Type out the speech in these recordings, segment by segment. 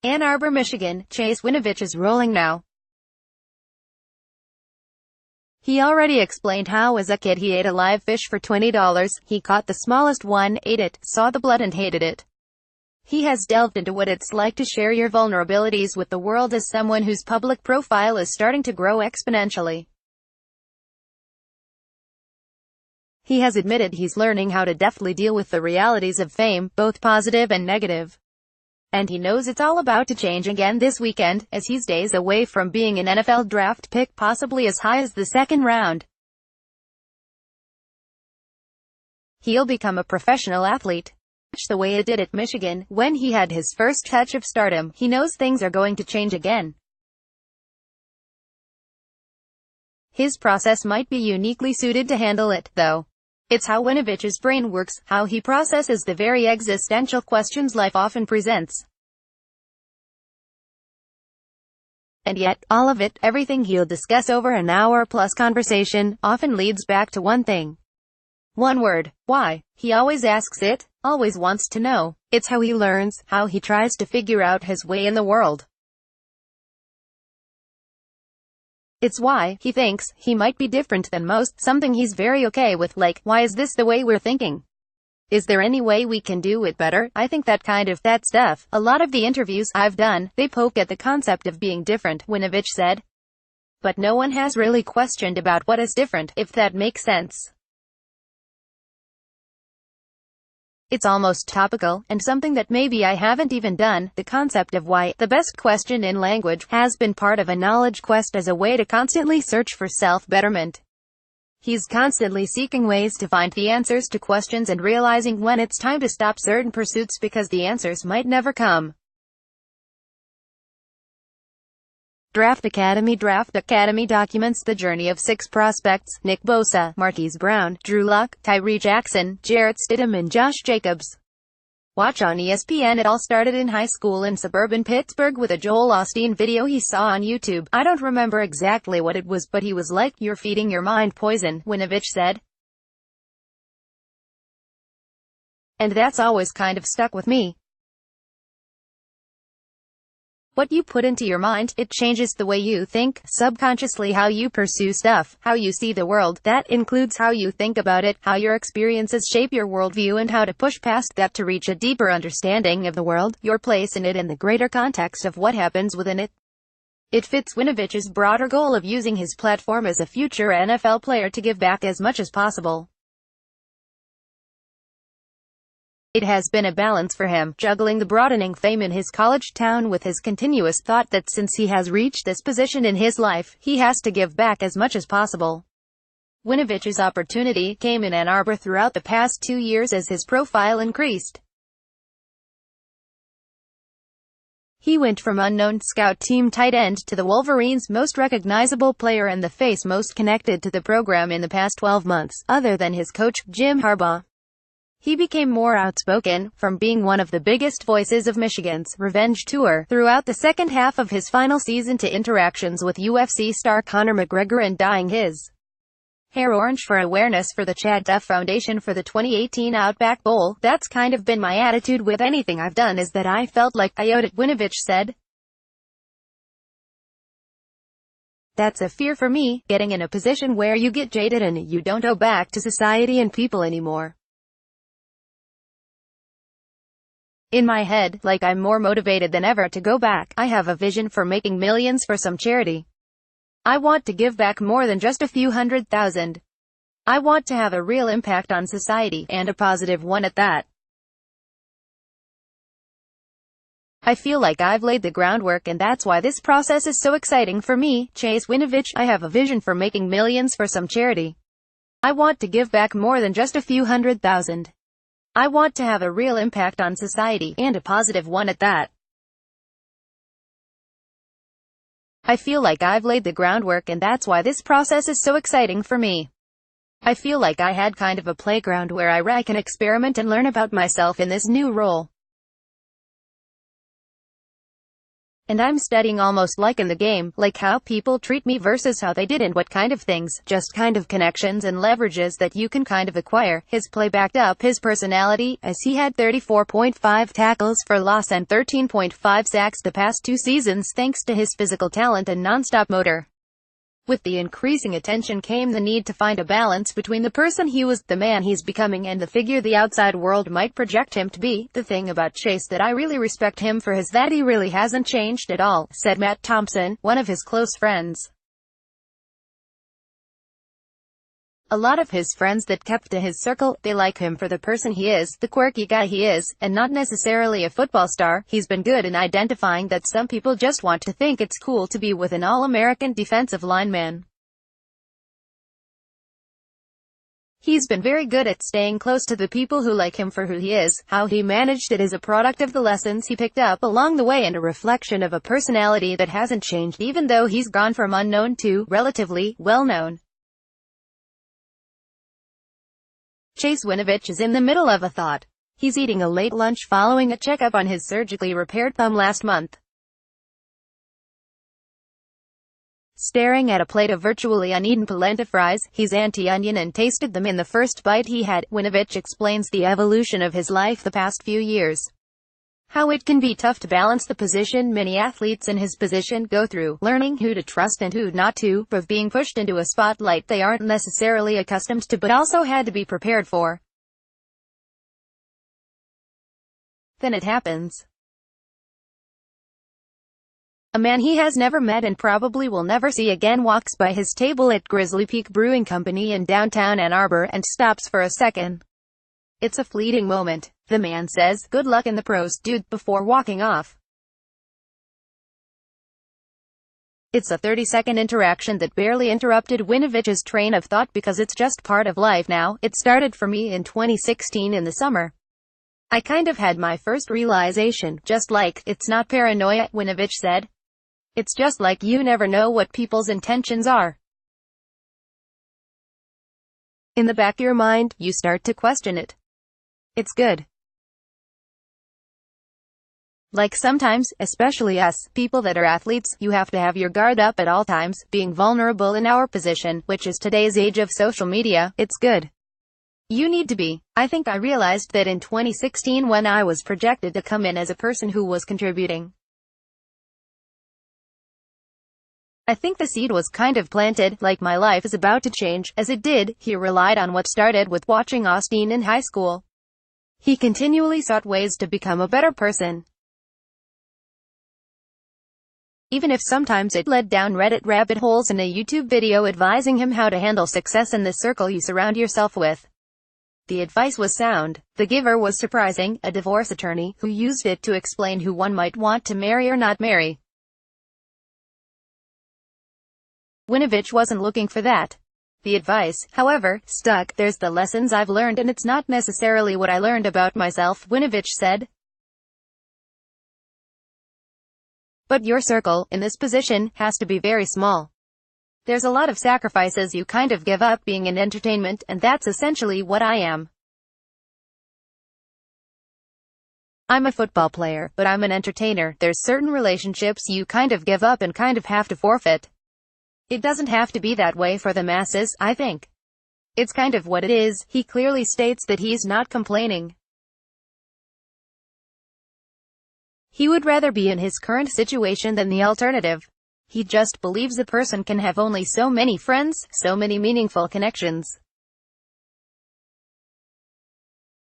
Ann Arbor, Michigan. Chase Winovich is rolling now. He already explained how as a kid he ate a live fish for $20. He caught the smallest one, ate it, saw the blood and hated it. He has delved into what it's like to share your vulnerabilities with the world as someone whose public profile is starting to grow exponentially. He has admitted he's learning how to deftly deal with the realities of fame, both positive and negative. And he knows it's all about to change again this weekend, as he's days away from being an NFL draft pick, possibly as high as the second round. He'll become a professional athlete. The way it did at Michigan, when he had his first touch of stardom. He knows things are going to change again. His process might be uniquely suited to handle it, though. It's how Winovich's brain works, how he processes the very existential questions life often presents. And yet, all of it, everything he'll discuss over an hour-plus conversation, often leads back to one thing. One word: why. He always asks it, always wants to know. It's how he learns, how he tries to figure out his way in the world. It's why he thinks he might be different than most, something he's very okay with, like, why is this the way we're thinking? Is there any way we can do it better? I think that stuff. A lot of the interviews I've done, they poke at the concept of being different, Winovich said. But no one has really questioned about what is different, if that makes sense. It's almost topical, and something that maybe I haven't even done. The concept of why, the best question in language, has been part of a knowledge quest as a way to constantly search for self-betterment. He's constantly seeking ways to find the answers to questions and realizing when it's time to stop certain pursuits because the answers might never come. Draft Academy documents the journey of 6 prospects: Nick Bosa, Marquise Brown, Drew Luck, Tyree Jackson, Jarrett Stidham and Josh Jacobs. Watch on ESPN. It all started in high school in suburban Pittsburgh with a Joel Osteen video he saw on YouTube. I don't remember exactly what it was, but he was like, "You're feeding your mind poison," Winovich said. And that's always kind of stuck with me. What you put into your mind, it changes the way you think, subconsciously how you pursue stuff, how you see the world. That includes how you think about it, how your experiences shape your worldview and how to push past that to reach a deeper understanding of the world, your place in it and the greater context of what happens within it. It fits Winovich's broader goal of using his platform as a future NFL player to give back as much as possible. It has been a balance for him, juggling the broadening fame in his college town with his continuous thought that since he has reached this position in his life, he has to give back as much as possible. Winovich's opportunity came in Ann Arbor throughout the past 2 years as his profile increased. He went from unknown scout team tight end to the Wolverines' most recognizable player and the face most connected to the program in the past 12 months, other than his coach, Jim Harbaugh. He became more outspoken, from being one of the biggest voices of Michigan's revenge tour throughout the second half of his final season to interactions with UFC star Conor McGregor and dyeing his hair orange for awareness for the Chad Duff Foundation for the 2018 Outback Bowl. That's kind of been my attitude with anything I've done, is that I felt like I owed it, Winovich said. That's a fear for me, getting in a position where you get jaded and you don't owe back to society and people anymore. In my head, like, I'm more motivated than ever to go back. I have a vision for making millions for some charity. I want to give back more than just a few $100,000. I want to have a real impact on society, and a positive one at that. I feel like I've laid the groundwork and that's why this process is so exciting for me. Chase Winovich, I have a vision for making millions for some charity. I want to give back more than just a few $100,000. I want to have a real impact on society, and a positive one at that. I feel like I've laid the groundwork and that's why this process is so exciting for me. I feel like I had kind of a playground where I can experiment and learn about myself in this new role. And I'm studying almost like in the game, like how people treat me versus how they didn't, what kind of things, just kind of connections and leverages that you can kind of acquire. His play backed up his personality, as he had 34.5 tackles for loss and 13.5 sacks the past 2 seasons thanks to his physical talent and non-stop motor. With the increasing attention came the need to find a balance between the person he was, the man he's becoming, and the figure the outside world might project him to be. The thing about Chase that I really respect him for is that he really hasn't changed at all, said Matt Thompson, one of his close friends. A lot of his friends that kept to his circle, they like him for the person he is, the quirky guy he is, and not necessarily a football star. He's been good in identifying that some people just want to think it's cool to be with an all-American defensive lineman. He's been very good at staying close to the people who like him for who he is. How he managed it is a product of the lessons he picked up along the way and a reflection of a personality that hasn't changed even though he's gone from unknown to relatively well-known. Chase Winovich is in the middle of a thought. He's eating a late lunch following a checkup on his surgically repaired thumb last month. Staring at a plate of virtually uneaten polenta fries, he's anti-onion and tasted them in the first bite he had. Winovich explains the evolution of his life the past few years. How it can be tough to balance the position many athletes in his position go through, learning who to trust and who not to, of being pushed into a spotlight they aren't necessarily accustomed to but also had to be prepared for. Then it happens. A man he has never met and probably will never see again walks by his table at Grizzly Peak Brewing Company in downtown Ann Arbor and stops for a second. It's a fleeting moment. The man says, "Good luck in the pros, dude," before walking off. It's a 30-second interaction that barely interrupted Winovich's train of thought because it's just part of life now. It started for me in 2016 in the summer. I kind of had my first realization, just like, it's not paranoia, Winovich said. It's just like you never know what people's intentions are. In the back of your mind, you start to question it. It's good. Like sometimes, especially us, people that are athletes, you have to have your guard up at all times, being vulnerable in our position, which is today's age of social media. It's good. You need to be. I think I realized that in 2016 when I was projected to come in as a person who was contributing. I think the seed was kind of planted, like my life is about to change, as it did. He relied on what started with watching Austin in high school. He continually sought ways to become a better person. Even if sometimes it led down Reddit rabbit holes in a YouTube video advising him how to handle success in the circle you surround yourself with. The advice was sound. The giver was surprising, a divorce attorney, who used it to explain who one might want to marry or not marry. Winovich wasn't looking for that. The advice, however, stuck. There's the lessons I've learned and it's not necessarily what I learned about myself, Winovich said. But your circle, in this position, has to be very small. There's a lot of sacrifices you kind of give up being in entertainment, and that's essentially what I am. I'm a football player, but I'm an entertainer. There's certain relationships you kind of give up and kind of have to forfeit. It doesn't have to be that way for the masses, I think. It's kind of what it is. He clearly states that he's not complaining. He would rather be in his current situation than the alternative. He just believes a person can have only so many friends, so many meaningful connections.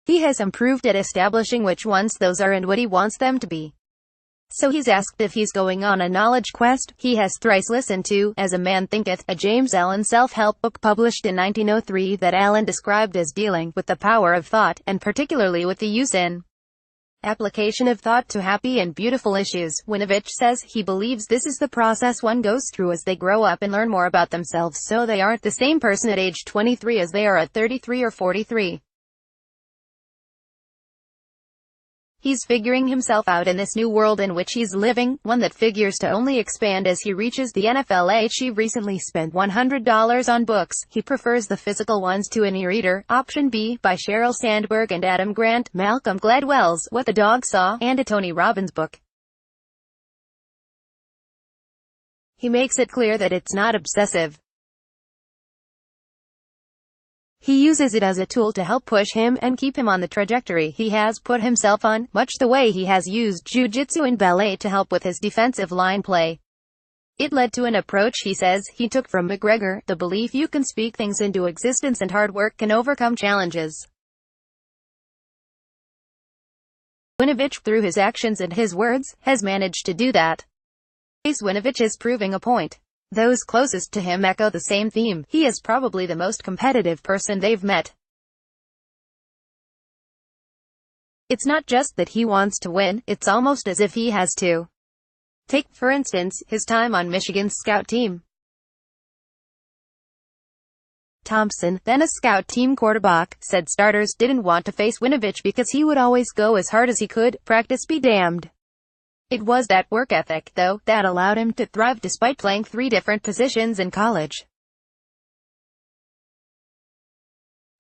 He has improved at establishing which ones those are and what he wants them to be. So he's asked if he's going on a knowledge quest. He has thrice listened to As a Man Thinketh, a James Allen self-help book published in 1903 that Allen described as dealing with the power of thought, and particularly with the use and application of thought to happy and beautiful issues. Winovich says he believes this is the process one goes through as they grow up and learn more about themselves so they aren't the same person at age 23 as they are at 33 or 43. He's figuring himself out in this new world in which he's living, one that figures to only expand as he reaches the NFL age. He recently spent $100 on books. He prefers the physical ones to an e-reader. Option B, by Sheryl Sandberg and Adam Grant, Malcolm Gladwell's What the Dog Saw, and a Tony Robbins book. He makes it clear that it's not obsessive. He uses it as a tool to help push him and keep him on the trajectory he has put himself on, much the way he has used jiu-jitsu and ballet to help with his defensive line play. It led to an approach, he says, he took from McGregor, the belief you can speak things into existence and hard work can overcome challenges. Winovich, through his actions and his words, has managed to do that. Chase Winovich is proving a point. Those closest to him echo the same theme. He is probably the most competitive person they've met. It's not just that he wants to win, it's almost as if he has to. Take, for instance, his time on Michigan's scout team. Thompson, then a scout team quarterback, said starters didn't want to face Winovich because he would always go as hard as he could, practice be damned. It was that work ethic, though, that allowed him to thrive despite playing 3 different positions in college.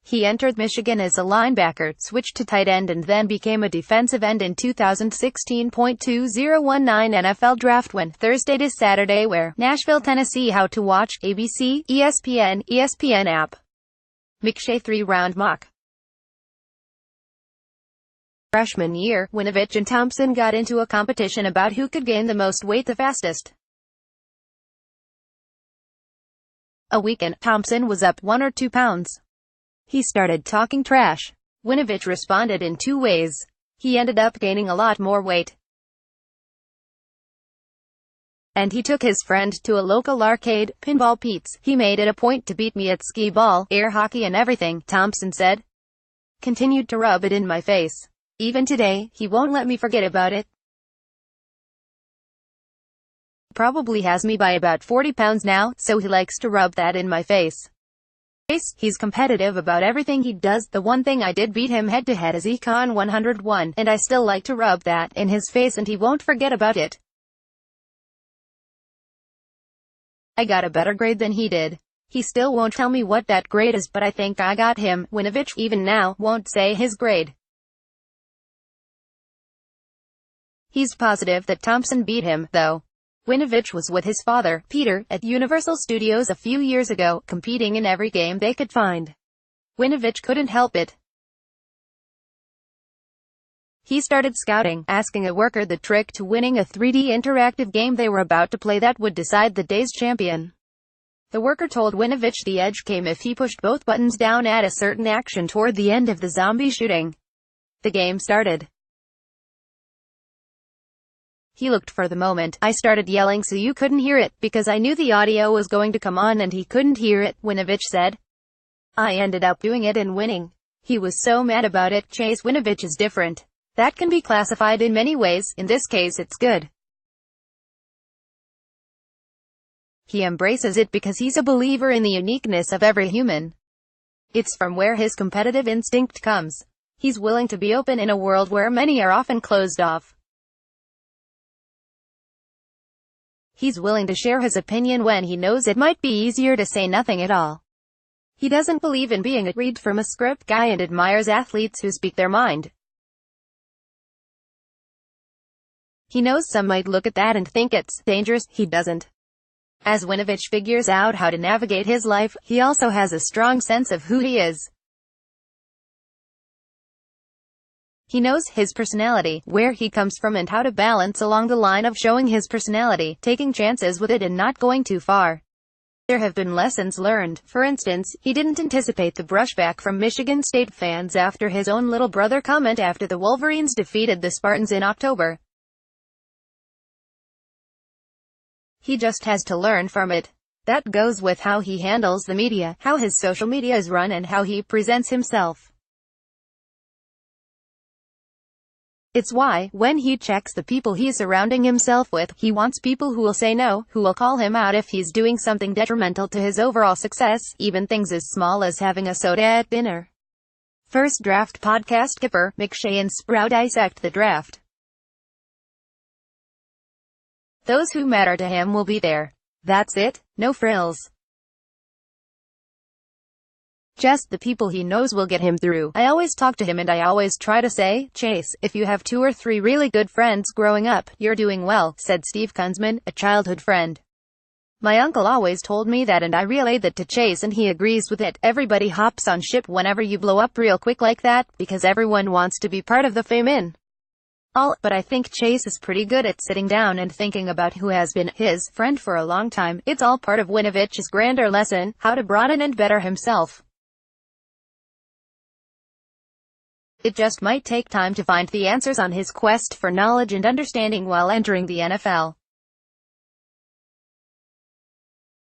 He entered Michigan as a linebacker, switched to tight end and then became a defensive end in 2016. 2019 NFL Draft win, Thursday to Saturday where, Nashville, Tennessee. How to watch, ABC, ESPN app. Mich 3-round mock. Freshman year, Winovich and Thompson got into a competition about who could gain the most weight the fastest. A weekend, Thompson was up 1 or 2 pounds. He started talking trash. Winovich responded in 2 ways. He ended up gaining a lot more weight. And he took his friend to a local arcade, Pinball Pete's. He made it a point to beat me at skee ball, air hockey and everything, Thompson said. Continued to rub it in my face. Even today, he won't let me forget about it. Probably has me by about 40 pounds now, so he likes to rub that in my face. He's competitive about everything he does. The one thing I did beat him head-to-head is Econ 101, and I still like to rub that in his face and he won't forget about it. I got a better grade than he did. He still won't tell me what that grade is, but I think I got him. Winovich, even now, won't say his grade. He's positive that Thompson beat him, though. Winovich was with his father, Peter, at Universal Studios a few years ago, competing in every game they could find. Winovich couldn't help it. He started scouting, asking a worker the trick to winning a 3D interactive game they were about to play that would decide the day's champion. The worker told Winovich the edge came if he pushed both buttons down at a certain action toward the end of the zombie shooting. The game started. He looked for the moment. I started yelling so you couldn't hear it, because I knew the audio was going to come on and he couldn't hear it, Winovich said. I ended up doing it and winning. He was so mad about it. Chase Winovich is different. That can be classified in many ways. In this case it's good. He embraces it because he's a believer in the uniqueness of every human. It's from where his competitive instinct comes. He's willing to be open in a world where many are often closed off. He's willing to share his opinion when he knows it might be easier to say nothing at all. He doesn't believe in being a read from a script guy and admires athletes who speak their mind. He knows some might look at that and think it's dangerous. He doesn't. As Winovich figures out how to navigate his life, he also has a strong sense of who he is. He knows his personality, where he comes from and how to balance along the line of showing his personality, taking chances with it and not going too far. There have been lessons learned. For instance, he didn't anticipate the brushback from Michigan State fans after his own little brother comment after the Wolverines defeated the Spartans in October. He just has to learn from it. That goes with how he handles the media, how his social media is run and how he presents himself. It's why, when he checks the people he's surrounding himself with, he wants people who will say no, who will call him out if he's doing something detrimental to his overall success, even things as small as having a soda at dinner. First Draft Podcast Kipper, Mich and Sprout dissect the draft. Those who matter to him will be there. That's it, no frills. Just the people he knows will get him through. I always talk to him and I always try to say, Chase, if you have 2 or 3 really good friends growing up, you're doing well, said Steve Kunzman, a childhood friend. My uncle always told me that, and I relayed that to Chase and he agrees with it. Everybody hops on ship whenever you blow up real quick like that, because everyone wants to be part of the fame in all. But I think Chase is pretty good at sitting down and thinking about who has been his friend for a long time. It's all part of Winovich's grander lesson, how to broaden and better himself. It just might take time to find the answers on his quest for knowledge and understanding while entering the NFL.